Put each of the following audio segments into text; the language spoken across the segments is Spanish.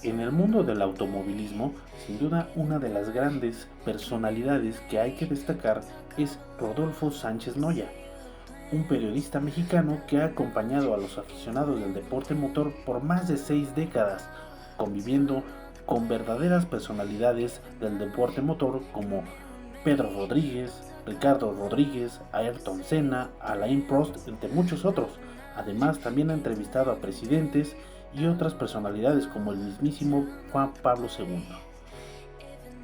En el mundo del automovilismo, sin duda una de las grandes personalidades que hay que destacar es Rodolfo Sánchez Noya, un periodista mexicano que ha acompañado a los aficionados del deporte motor por más de 6 décadas, conviviendo con verdaderas personalidades del deporte motor como Pedro Rodríguez, Ricardo Rodríguez, Ayrton Senna, Alain Prost, entre muchos otros. Además, también ha entrevistado a presidentes y otras personalidades como el mismísimo Juan Pablo II.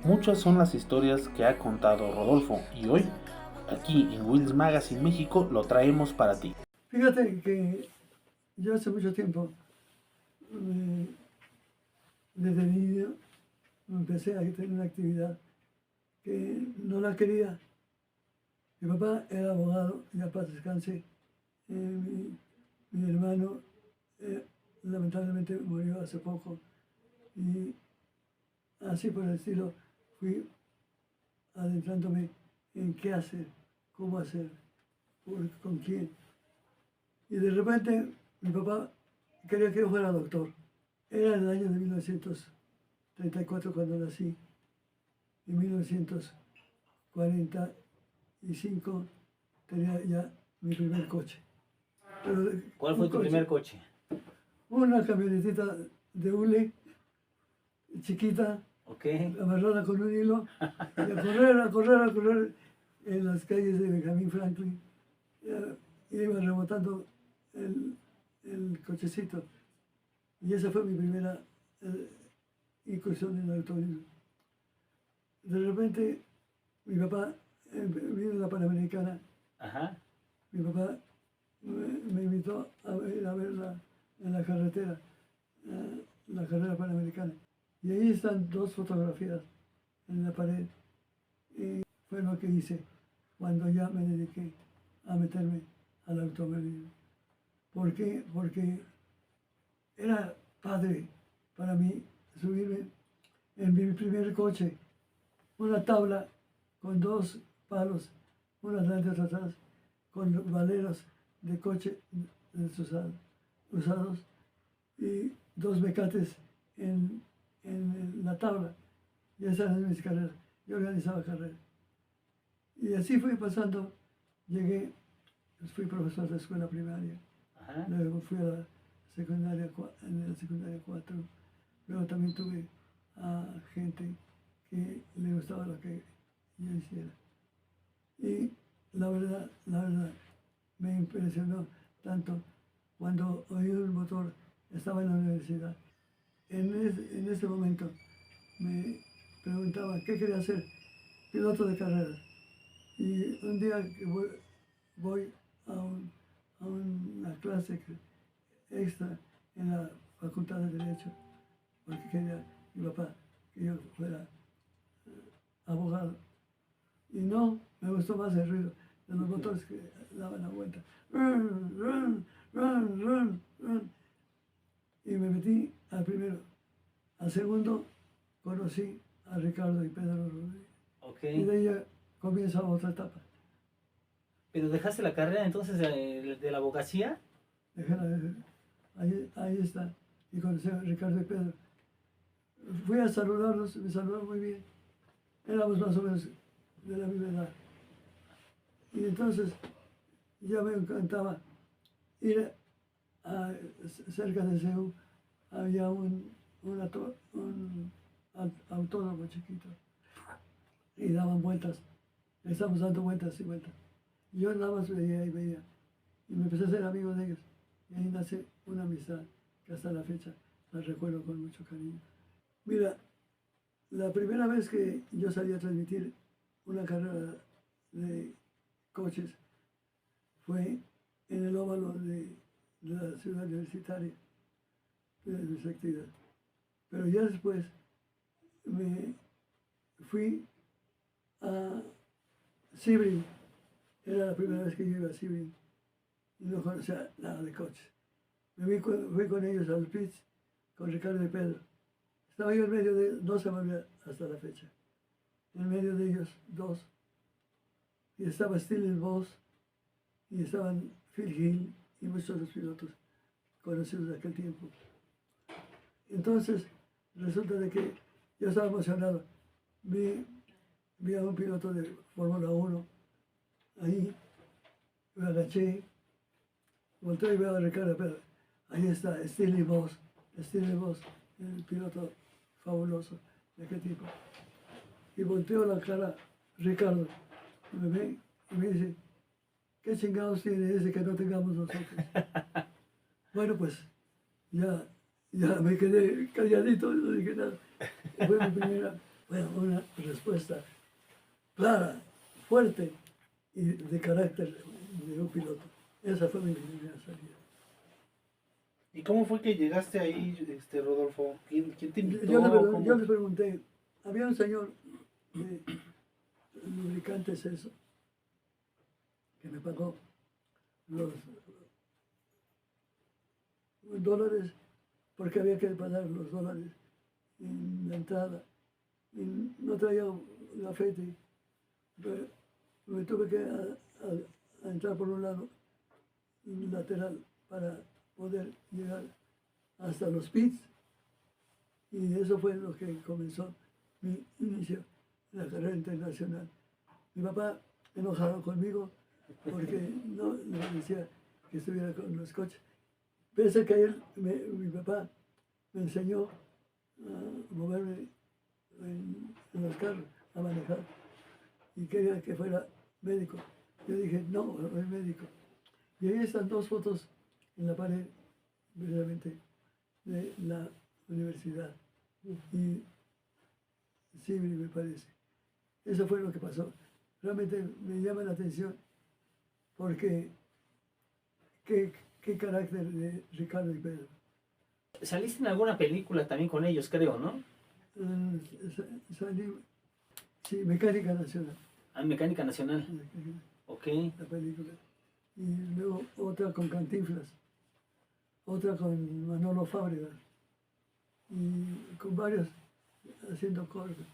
Muchas son las historias que ha contado Rodolfo y hoy, aquí en Wheels Magazine México, lo traemos para ti. Fíjate que yo hace mucho tiempo, desde niño, empecé a tener una actividad que no la quería. Mi papá era abogado, ya paz descanse. Mi hermano lamentablemente murió hace poco y así por el estilo fui adentrándome en qué hacer, cómo hacer, con quién. Y de repente mi papá quería que yo fuera doctor. Era en el año de 1934 cuando nací. En 1945 tenía ya mi primer coche. Pero ¿cuál fue tu primer coche? Una camionetita de hule, chiquita, amarrada con un hilo, y a correr en las calles de Benjamin Franklin. Iba rebotando el cochecito. Y esa fue mi primera incursión en el automovilismo. De repente, mi papá vino a la Panamericana. Ajá. Mi papá me invitó a verla en la carretera, la carrera Panamericana. Y ahí están dos fotografías en la pared. Y fue lo que hice cuando ya me dediqué a meterme al automovilismo. ¿Por qué? Porque era padre para mí subirme en mi primer coche, una tabla con dos palos, una adelante y otra atrás, con valeros de coche usados y dos mecates en la tabla. Y esas eran mis carreras. Yo organizaba carreras. Y así fui pasando, llegué, fui profesor de escuela primaria. Ajá. Luego fui a la secundaria, en la secundaria 4. Luego también tuve a gente que le gustaba lo que yo hiciera. Y la verdad, me impresionó tanto cuando oí un motor, estaba en la universidad. En ese momento me preguntaba qué quería hacer, piloto de carreras. Y un día que voy a una clase extra en la Facultad de Derecho, porque quería mi papá que yo fuera abogado. Y no, me gustó más el ruido de los motores que daban la vuelta. Y me metí al primero. Al segundo conocí a Ricardo y Pedro Rodríguez. Y de ahí comienza otra etapa. ¿Pero dejaste la carrera entonces de la abogacía? Ahí está. Y conocí a Ricardo y Pedro. Fui a saludarlos, me saludaron muy bien. Éramos más o menos de la misma edad. Y entonces ya me encantaba ir cerca de Seúl. Había un autódromo chiquito. Y daban vueltas. Estábamos dando vueltas y vueltas. Y yo nada más veía y veía. Y me empecé a ser amigo de ellos. Y ahí nace una amistad que hasta la fecha la recuerdo con mucho cariño. Mira, la primera vez que yo salí a transmitir una carrera de coches fue en el óvalo de la ciudad universitaria de nuestra actividad. Pero ya después me fui a Sebring. Era la primera vez que yo iba a Sebring y no conocía nada de coches. Fui con ellos al pits con Ricardo y Pedro. Estaba yo en medio de, no se me olvida hasta la fecha, en medio de ellos dos. Y estaba Steele Voss, y estaban Phil Hill y muchos otros pilotos conocidos de aquel tiempo. Entonces, resulta de que yo estaba emocionado. Vi a un piloto de Fórmula 1 ahí, me agaché, volteé y veo a Ricardo, pero ahí está Steely Boss, el piloto fabuloso de qué tipo. Y volteo la cara, Ricardo, me ve y me dice, ¿qué chingados tiene ese que no tengamos nosotros? Bueno, pues ya me quedé calladito, no dije nada. Fue mi primera, bueno, una respuesta clara, fuerte y de carácter de un piloto. Esa fue mi primera salida. ¿Y cómo fue que llegaste ahí, Rodolfo? ¿Quién te invitó? Yo le pregunté, había un señor de lubricantes eso, que me pagó los dólares, porque había que pagar los dólares en la entrada. Y no traía la fete, pero me tuve que a entrar por un lado lateral para poder llegar hasta los pits. Y eso fue lo que comenzó mi inicio en la carrera internacional. Mi papá enojado conmigo porque no le decía que estuviera con los coches. Pese a que mi papá me enseñó a moverme en los carros, a manejar, y quería que fuera médico. Yo dije, no soy médico. Y ahí están dos fotos en la pared, precisamente, de la universidad. Y sí, me parece. Eso fue lo que pasó. Realmente me llama la atención porque qué carácter de Ricardo y Pedro. Saliste en alguna película también con ellos, creo, ¿no? Salí, sí, Mecánica Nacional. Ah, Mecánica Nacional. Ok. La película. Y luego otra con Cantinflas, otra con Manolo Fábregas y con varios haciendo cortos.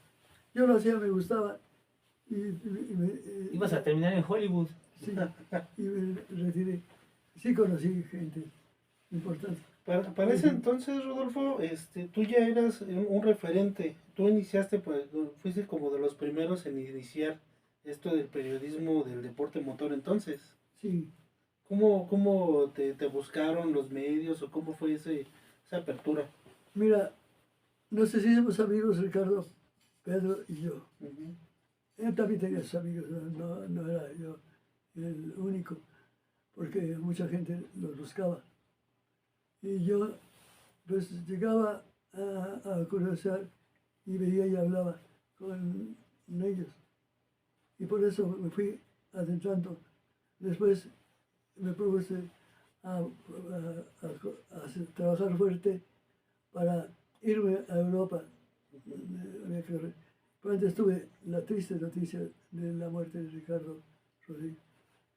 Yo lo hacía, me gustaba Ibas a terminar en Hollywood. Sí, y me retiré. Sí conocí gente importante. Para ese entonces, Rodolfo, tú ya eras un referente. Tú iniciaste, pues, fuiste como de los primeros en iniciar esto del periodismo del deporte motor entonces. Sí. ¿Cómo te buscaron los medios o cómo fue esa apertura? Mira, no sé si somos amigos, Ricardo, Pedro y yo. Él también tenía sus amigos, no era yo el único, porque mucha gente los buscaba. Y yo, pues, llegaba a curiosear y veía y hablaba con ellos. Y por eso me fui adentrando. Después me propuse a trabajar fuerte para irme a Europa. Pero antes tuve la triste noticia de la muerte de Ricardo Rodríguez.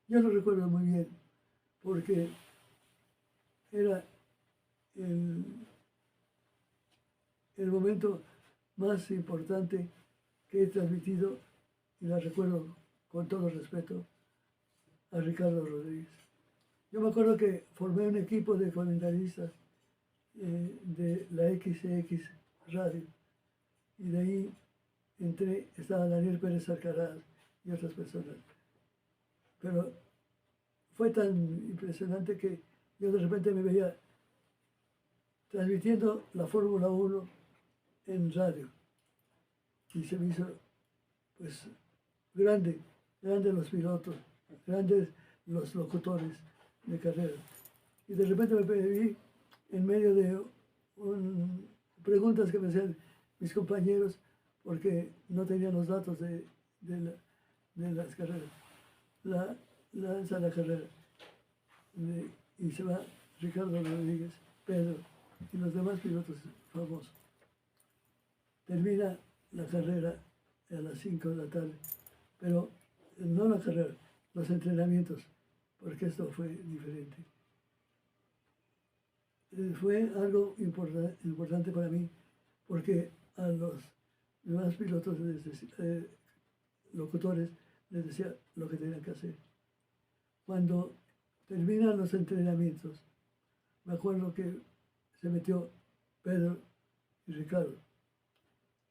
Yo lo recuerdo muy bien, porque era el momento más importante que he transmitido, y la recuerdo con todo respeto, a Ricardo Rodríguez. Yo me acuerdo que formé un equipo de comentaristas de la XX Radio, y de ahí estaba Daniel Pérez Alcaraz y otras personas. Pero fue tan impresionante que yo de repente me veía transmitiendo la Fórmula 1 en radio. Y se me hizo, pues, grandes los pilotos, grandes los locutores de carrera. Y de repente me vi en medio de preguntas que me hacían mis compañeros, porque no tenían los datos de las carreras. Lanza la carrera. Y se va Ricardo Rodríguez, Pedro y los demás pilotos famosos. Termina la carrera a las 5 de la tarde, pero no la carrera, los entrenamientos, porque esto fue diferente. Fue algo importante para mí, porque a los demás pilotos, locutores, les decía lo que tenían que hacer. Cuando terminan los entrenamientos, me acuerdo que se metió Pedro y Ricardo.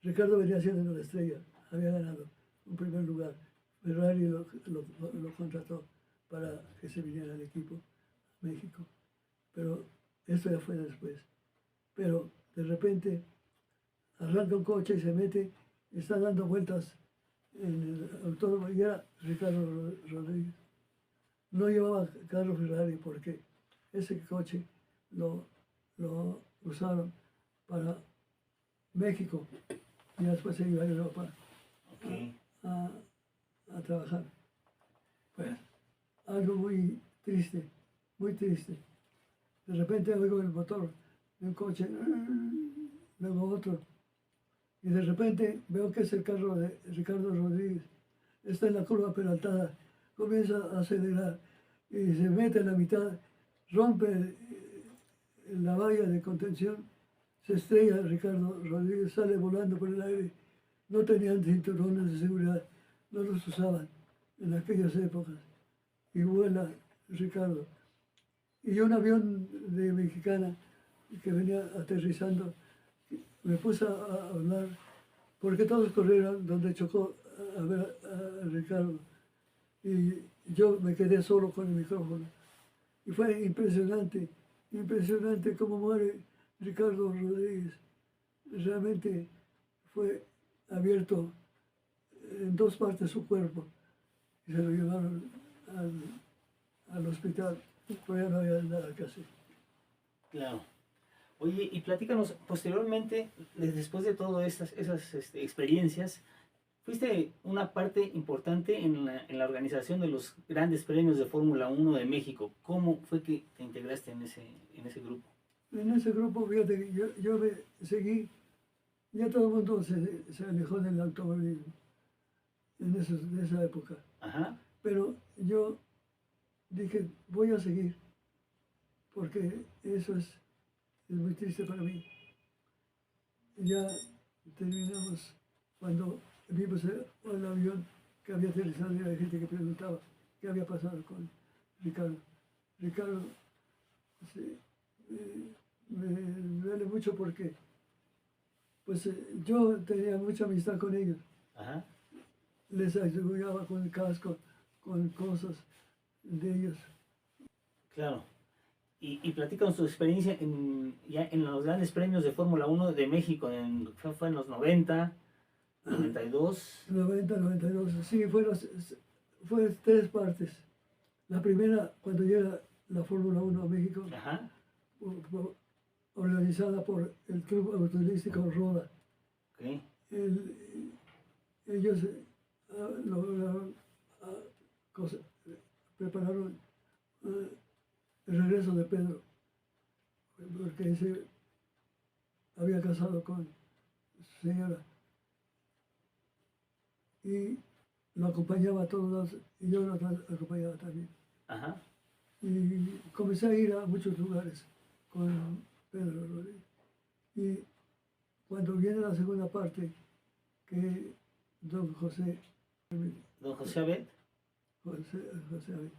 Ricardo venía siendo la estrella, había ganado un primer lugar. Ferrari lo contrató para que se viniera al equipo a México. Pero esto ya fue después. Pero de repente arranca un coche y se mete, y está dando vueltas en el autódromo y era Ricardo Rodríguez. No llevaba carro Ferrari porque ese coche lo usaron para México y después se iba a Europa a trabajar. Pues algo muy triste, muy triste. De repente oigo el motor de un coche, luego otro, y de repente veo que es el carro de Ricardo Rodríguez. Está en la curva peraltada, comienza a acelerar y se mete en la mitad, rompe la valla de contención, se estrella Ricardo Rodríguez, sale volando por el aire. No tenían cinturones de seguridad, no los usaban en aquellas épocas. Y vuela Ricardo. Y un avión de Mexicana que venía aterrizando, me puse a hablar, porque todos corrieron donde chocó a ver a Ricardo. Y yo me quedé solo con el micrófono. Y fue impresionante, impresionante cómo muere Ricardo Rodríguez. Realmente fue abierto en dos partes su cuerpo y se lo llevaron al hospital, pero ya no había nada que hacer. Claro. Oye, y platícanos, posteriormente, después de todas esas experiencias, fuiste una parte importante en la organización de los grandes premios de Fórmula 1 de México. ¿Cómo fue que te integraste en ese grupo? En ese grupo, fíjate, que yo me seguí, ya todo el mundo se alejó del automovilismo en esa época. Ajá. Pero yo dije, voy a seguir, porque eso es muy triste para mí. Y ya terminamos cuando vimos el avión que había aterrizado y había gente que preguntaba qué había pasado con Ricardo. Ricardo me duele mucho porque pues yo tenía mucha amistad con ellos. Ajá. Les ayudaba con el casco, con cosas de ellos. Claro. Y platícanos tu experiencia ya en los grandes premios de Fórmula 1 de México, fue en los 90, 92. 90, 92, sí, fue tres partes. La primera, cuando llega la Fórmula 1 a México, Ajá. Organizada por el Club Automovilístico Roda. Okay. Ellos lograron prepararon el regreso de Pedro, porque ese había casado con su señora y lo acompañaba a todos lados, y yo lo acompañaba también. Ajá. Y comencé a ir a muchos lugares con Pedro Rodríguez. Y cuando viene la segunda parte, que don José Abed. José Abed,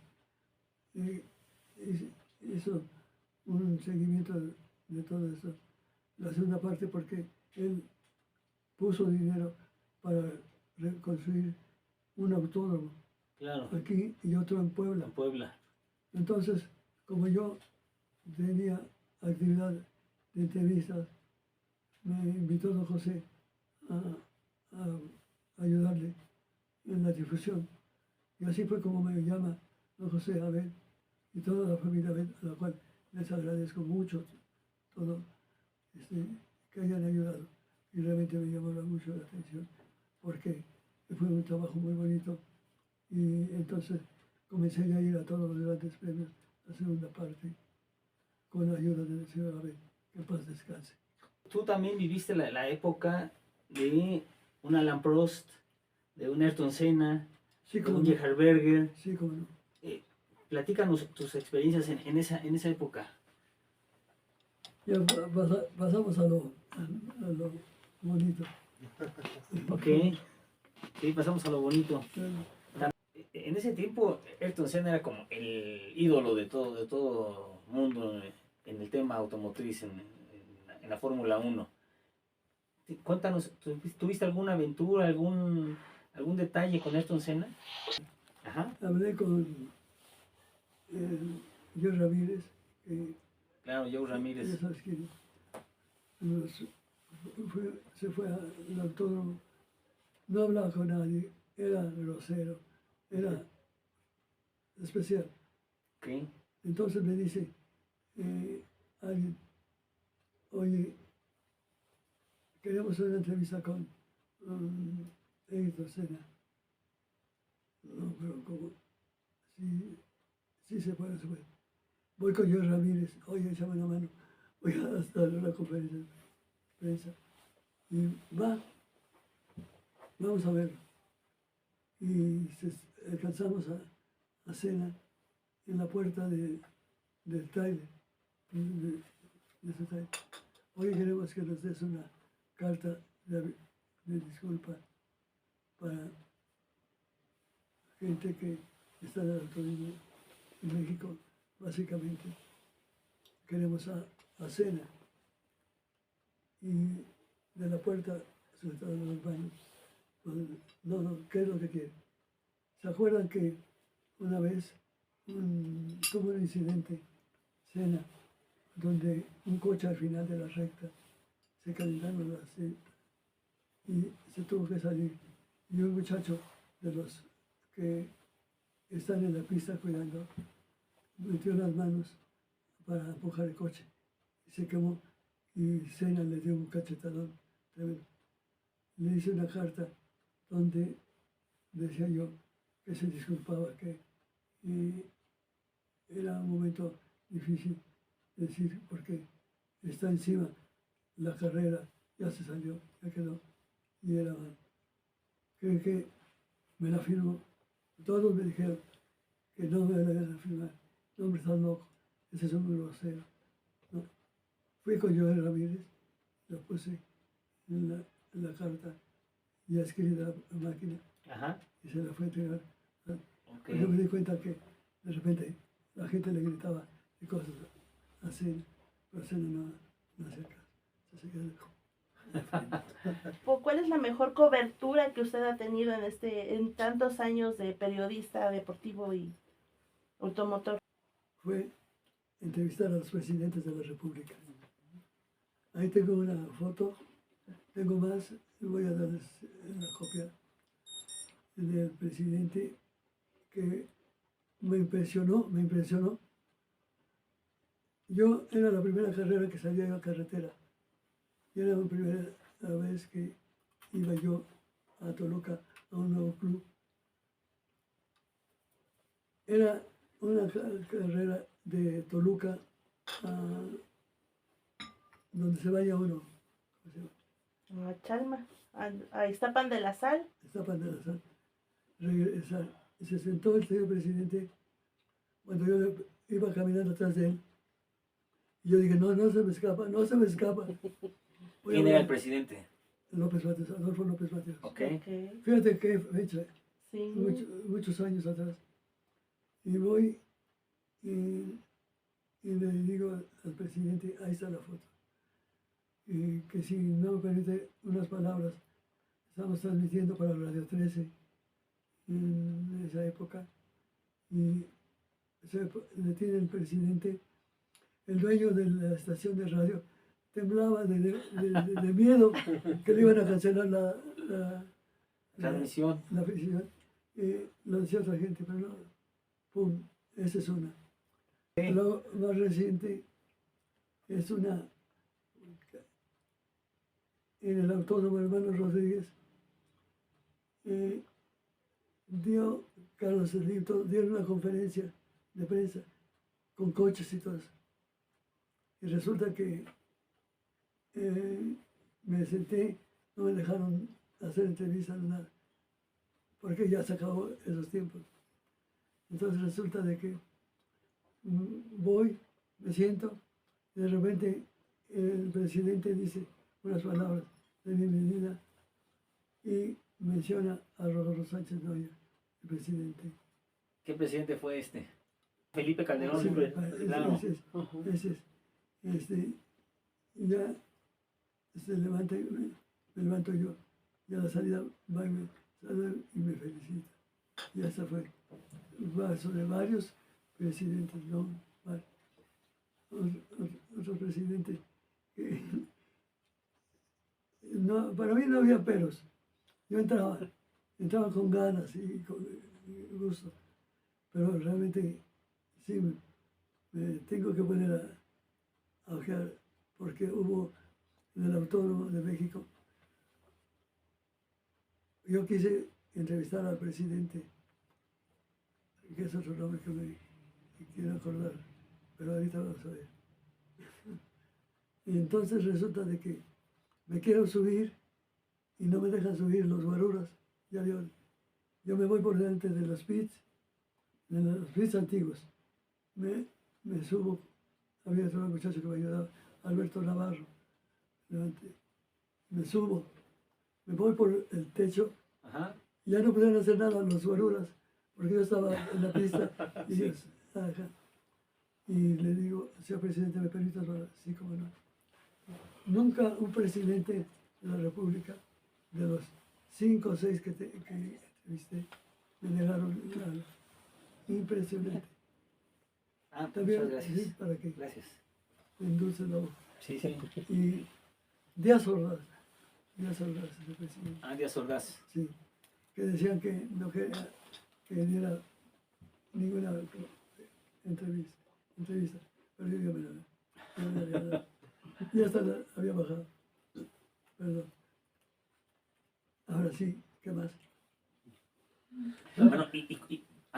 hizo un seguimiento de todo esto, la segunda parte, porque él puso dinero para reconstruir un autódromo. Claro. Aquí y otro en Puebla. En Puebla. Entonces, como yo tenía actividad de entrevistas, me invitó don José a ayudarle en la difusión. Y así fue como me llama don José Abel y toda la familia Abel, a la cual les agradezco mucho todo que hayan ayudado. Y realmente me llamó mucho la atención, porque fue un trabajo muy bonito. Y entonces comencé a ir a todos los grandes premios, la segunda parte, con la ayuda del señor Abel, que en paz descanse. Tú también viviste la época de un Alain Prost, de un Ayrton Senna, sí, de un Gerhard Berger. Sí, cómo no. Platícanos tus experiencias en esa época. Ya pasamos a lo bonito. Ok, sí, pasamos a lo bonito. En ese tiempo, Ayrton Senna era como el ídolo de todo mundo en el tema automotriz, en la Fórmula 1. Cuéntanos, ¿tuviste alguna aventura, algún detalle con Ayrton Senna? Ajá. Hablé con Joe Ramírez, que Claro, Joe ya Ramírez. sabes quién es. Se fue al autódromo, no hablaba con nadie, era grosero, era especial. Ok. Entonces me dice alguien, oye, queremos hacer una entrevista con Ayrton Senna. No, pero como, sí se puede, se puede. Voy con Joe Ramírez, oye, échame una mano, voy a darle una conferencia de prensa. Y vamos a verlo. Y alcanzamos a Senna en la puerta del trailer, de ese trailer. Oye, queremos que nos des una carta de disculpa para gente que está en el autorismo en México. Básicamente, queremos a Senna. Y de la puerta se estaban los baños. No, ¿qué es lo que quiere? ¿Se acuerdan que una vez tuvo un incidente, Senna, donde un coche al final de la recta se calentaron las cintas y se tuvo que salir? Y un muchacho de los que están en la pista cuidando metió las manos para empujar el coche y se quemó, y Senna le dio un cachetadón tremendo. Le hice una carta donde decía yo que se disculpaba, que era un momento difícil decir, porque está encima la carrera, ya se salió, ya quedó, y era mal. Creo que me la firmó. Todos me dijeron que no me la iban a firmar. No, hombre, estás loco, ese es un grosero. No. Fui con Joel Ramírez, lo puse en la carta ya escrita a máquina. Ajá. Y se la fue a entregar. Okay. Yo me di cuenta que de repente la gente le gritaba y cosas así, pero Senna no hacía caso. Se quedó. ¿Cuál es la mejor cobertura que usted ha tenido en tantos años de periodista deportivo y automotor? Fue entrevistar a los presidentes de la República. Ahí tengo una foto, tengo más, voy a darles la copia del presidente que me impresionó. Yo era la primera carrera que salía a carretera. Y era la primera vez que iba yo a Toluca, a un nuevo club. Era una carrera de Toluca a donde se vaya uno. A Chalma, a Iztapan de la Sal. Iztapan de la Sal. Regresar. Y se sentó el señor presidente cuando yo iba caminando atrás de él. Y yo dije, no se me escapa. ¿Quién era el presidente? López Mateos, Adolfo López Mateos. Okay. Fíjate qué fecha, Sí. muchos años atrás. Y voy y le digo al presidente, ahí está la foto. Y que si no me permite unas palabras, estamos transmitiendo para Radio 13 en esa época. Y se detiene el presidente, el dueño de la estación de radio temblaba de miedo que le iban a cancelar la transmisión. La prisión. Lo decía otra gente, pero no. Pum, esa es una. Sí. Lo más reciente es una en el Autódromo Hermano Rodríguez. Dio Carlos Slim, dieron una conferencia de prensa con coches y todo eso. Y resulta que me senté, no me dejaron hacer entrevistas ni nada, porque ya se acabó esos tiempos. Entonces resulta de que voy, me siento, y de repente el presidente dice unas palabras de bienvenida y menciona a Rodolfo Sánchez Noya, el presidente. ¿Qué presidente fue este? Felipe Calderón. Sí, Claro. ese es. Ya se levanta me levanto yo, y a la salida va y me saluda y me felicita. Y esa fue. Va sobre varios presidentes, ¿no? Otro presidente que no, para mí no había peros. Yo entraba con ganas y con gusto, pero realmente sí me tengo que poner a ojear, porque hubo en el Autónomo de México, yo quise entrevistar al presidente, que es otro nombre que me quiero acordar, pero ahorita vamos a ver. Y entonces resulta de que me quiero subir y no me dejan subir los guaruras. Ya vio, yo me voy por delante de los pits antiguos. Me subo, había otro muchacho que me ayudaba, Alberto Navarro. Me subo, me voy por el techo. Ajá. Ya no pudieron hacer nada los guaruras, porque yo estaba en la pista y, Sí. y le digo, señor presidente, ¿me permite hablar? Sí, cómo no. Nunca un presidente de la República, de los 5 o 6 que entrevisté, me negaron nada. Impresionante. También, Muchas gracias. sí, para que Gracias. me endulce la boca. Sí, sí. Y Díaz Ordaz, el presidente. Díaz Ordaz. Sí, que decían que no quería que diera ninguna entrevista, pero yo ya me la había dado. Y hasta la había bajado. Perdón. Ahora sí, ¿qué más? Bueno,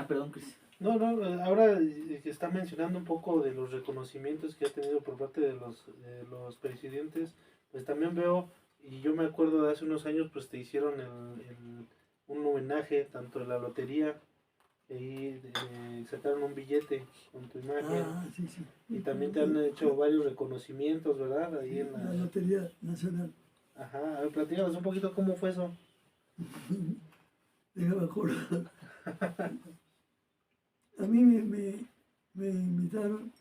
perdón, Cris. No, ahora que está mencionando un poco de los reconocimientos que ha tenido por parte de los presidentes, pues también veo, y yo me acuerdo de hace unos años, pues te hicieron un homenaje, tanto en la lotería, y sacaron un billete con tu imagen, Sí, sí. y también te han hecho varios reconocimientos, ¿verdad? Ahí en La Lotería Nacional. Ajá, a ver, platícanos un poquito cómo fue eso. Déjame acordar. A mí me invitaron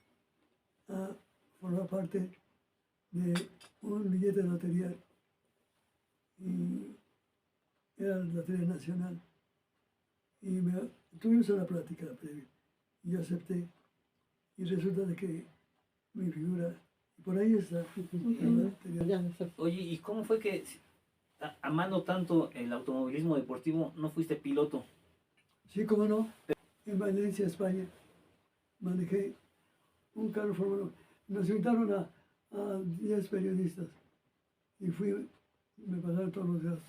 a formar parte de un billete de lotería, y era la Lotería Nacional, y tuvimos una plática previa y yo acepté, y resulta de que mi figura, y por ahí está la lotería. Oye, ¿y cómo fue que, amando tanto el automovilismo deportivo, no fuiste piloto? Sí, cómo no, en Valencia, España, manejé un carro Fórmula 1. Nos invitaron a 10 periodistas y me pagaron todos los días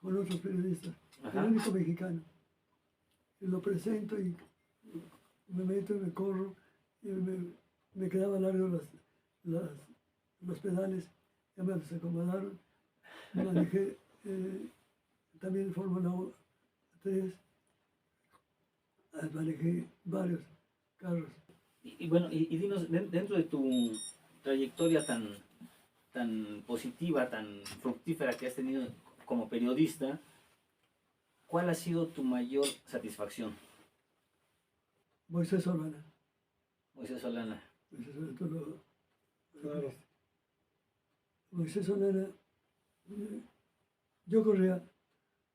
con otros periodistas, Ajá. el único mexicano. Y lo presento y me meto y me corro, y me quedaban largos los pedales, ya me los acomodaron. Manejé también Fórmula 3, manejé varios carros. Y bueno, y dinos, dentro de tu trayectoria tan positiva, tan fructífera que has tenido como periodista, ¿cuál ha sido tu mayor satisfacción? Moisés Solana. Moisés Solana. Moisés Solana, tú lo Claro. viste. Moisés Solana, yo corría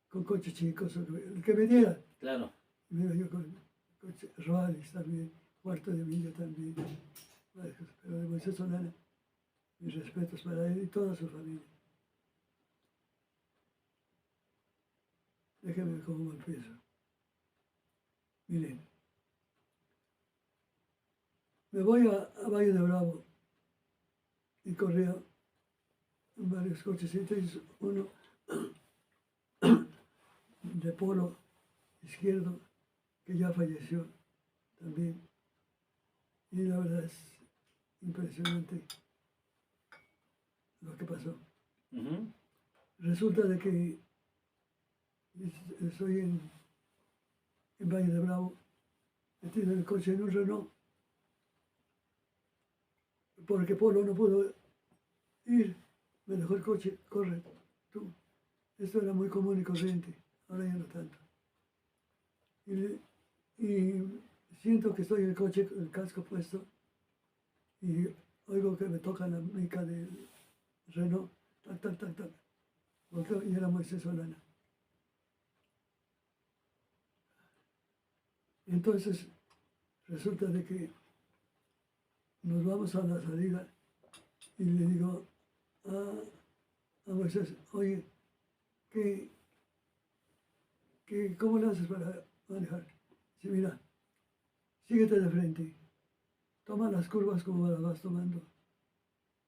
con coches chicos, el que me diera. Claro. Mira, yo con coche Roales también, Cuarto de Milla también. Pero de Moisés Solana, mis respetos para él y toda su familia. Déjenme ver cómo empiezo. Miren, me voy a Valle de Bravo y corría en varios coches. Entonces uno de polo izquierdo, que ya falleció también. Y la verdad es impresionante lo que pasó. Ujú. Resulta de que estoy en Valle de Bravo, metido en el coche en un Renault, porque Polo no pudo ir, me dejó el coche, corre tú. Esto era muy común y corriente, ahora ya no tanto. Y siento que estoy en el coche con el casco puesto y oigo que me toca la mica del Renault, tac, tac, tac, tac. volteó y era Moisés Solana. Entonces, resulta de que nos vamos a la salida y le digo a Moisés, oye, ¿cómo le haces para manejar? Dice, mira, síguete de frente, toma las curvas como las vas tomando,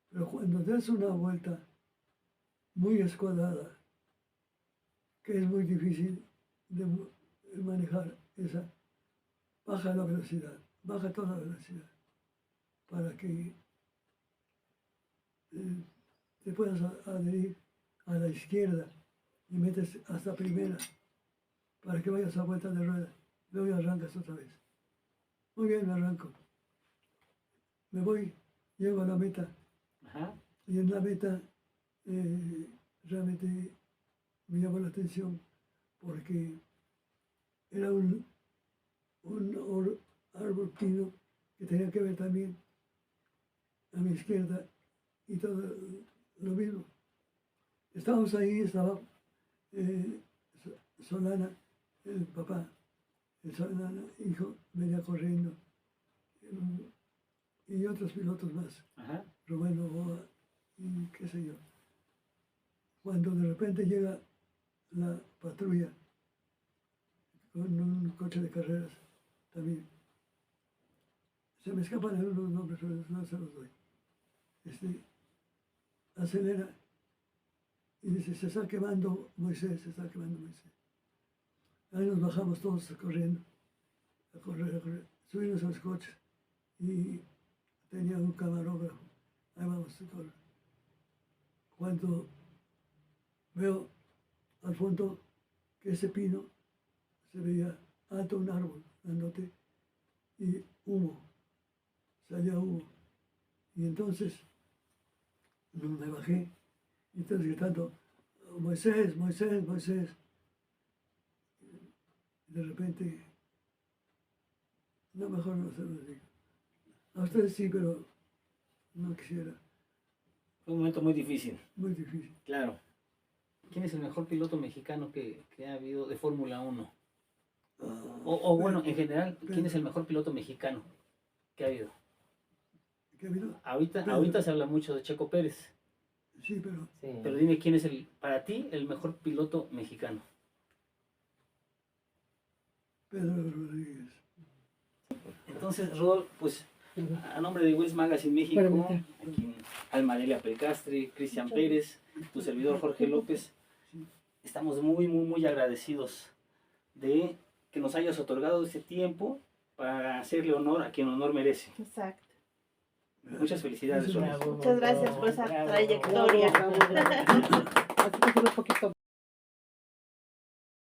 pero cuando des una vuelta muy escuadrada, que es muy difícil de manejar esa, baja la velocidad, baja toda la velocidad, para que te puedas adherir a la izquierda y metes hasta primera, para que vayas a vuelta de rueda, luego arrancas otra vez. Muy bien, me arranco. Me voy, llego a la meta, Ajá. y en la meta realmente me llamó la atención porque era un árbol pino que tenía que ver también a mi izquierda y todo lo mismo. Estábamos ahí, estaba Solana, el papá, el Solana, hijo, venía corriendo, y otros pilotos más, Ajá. Rubén Novoa y qué sé yo. Cuando de repente llega la patrulla con un coche de carreras también. Se me escapan algunos nombres, pero no se los doy. Acelera y dice, se está quemando Moisés, se está quemando Moisés. Ahí nos bajamos todos corriendo, a correr. Subimos a los coches y tenía un camarógrafo. Ahí vamos a correr. Cuando veo al fondo que ese pino se veía alto, un árbol grandote, y humo, salía humo. Y entonces me bajé y entonces gritando, Moisés, Moisés, Moisés. Y de repente, no, mejor no se lo digo. A ustedes sí, pero no quisiera. Fue un momento muy difícil. Muy difícil. Claro. ¿Quién es el mejor piloto mexicano que ha habido de Fórmula 1? O bueno, en general, ¿quién es el mejor piloto mexicano que ha habido? ¿Qué ha habido? Ahorita se habla mucho de Checo Pérez, Sí, pero pero dime quién es para ti el mejor piloto mexicano. Pedro Rodríguez. Entonces, Rodolfo, pues a nombre de Wheels Magazine México, aquí Almadelia Pelcastre, Cristian Pérez, tu servidor Jorge López, estamos muy, muy, muy agradecidos de que nos hayas otorgado este tiempo para hacerle honor a quien honor merece. Exacto. Muchas felicidades, Rodolfo. Muchas gracias por esa trayectoria. Así que un poquito